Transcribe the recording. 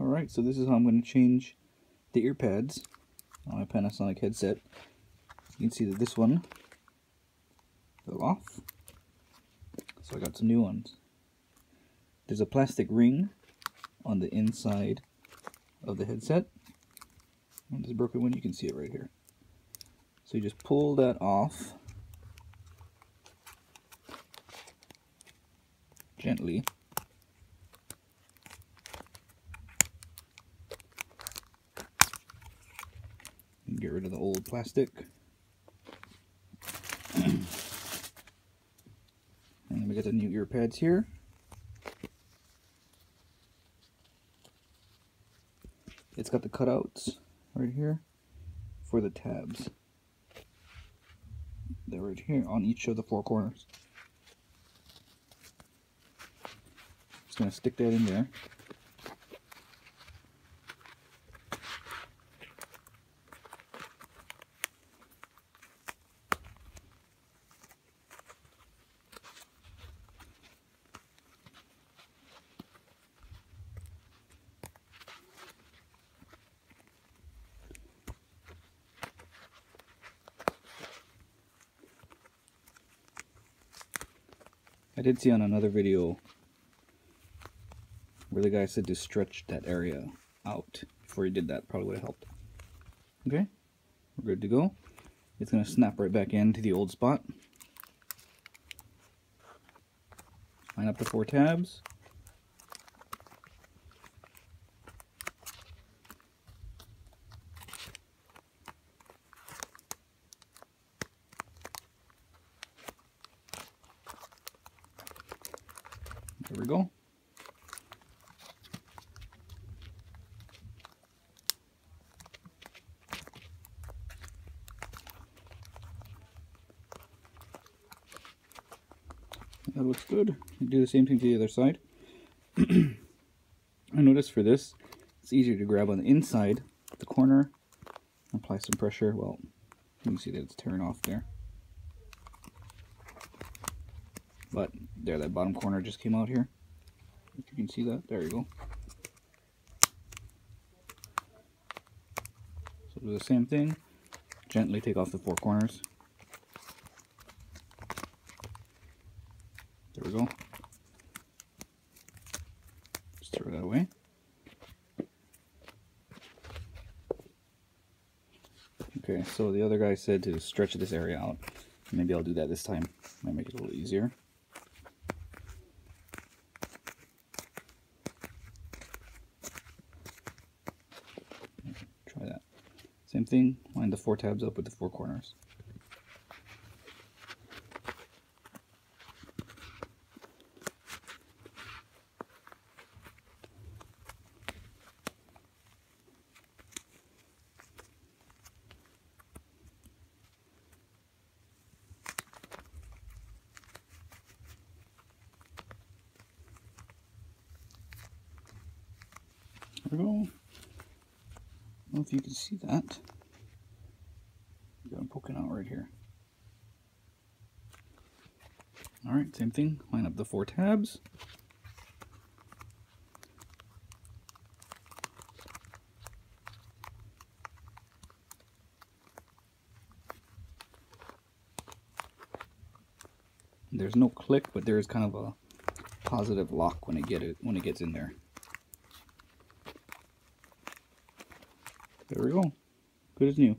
Alright, so this is how I'm going to change the ear pads on my Panasonic headset. You can see that this one fell off, so I got some new ones. There's a plastic ring on the inside of the headset. And this broken one, you can see it right here. So you just pull that off gently. And get rid of the old plastic. And then we got the new ear pads here. It's got the cutouts right here for the tabs. They're right here on each of the four corners. Just gonna stick that in there. I did see on another video where the guy said to stretch that area out. Before he did that, probably would have helped. Okay, we're good to go. It's going to snap right back into the old spot. Line up the four tabs. There we go. That looks good. Do the same thing to the other side. I noticed for this, it's easier to grab on the inside, the corner, apply some pressure. Well, you can see that it's tearing off there. But there, that bottom corner just came out here. If you can see that, there you go. So do the same thing. Gently take off the four corners. There we go. Just throw that away. Okay, so the other guy said to stretch this area out. Maybe I'll do that this time. Might make it a little easier. Try that. Same thing, line the four tabs up with the four corners. There we go. I don't know if you can see that. I'm poking out right here. Alright, same thing. Line up the four tabs. There's no click, but there is kind of a positive lock when it gets in there. There we go. Good as new.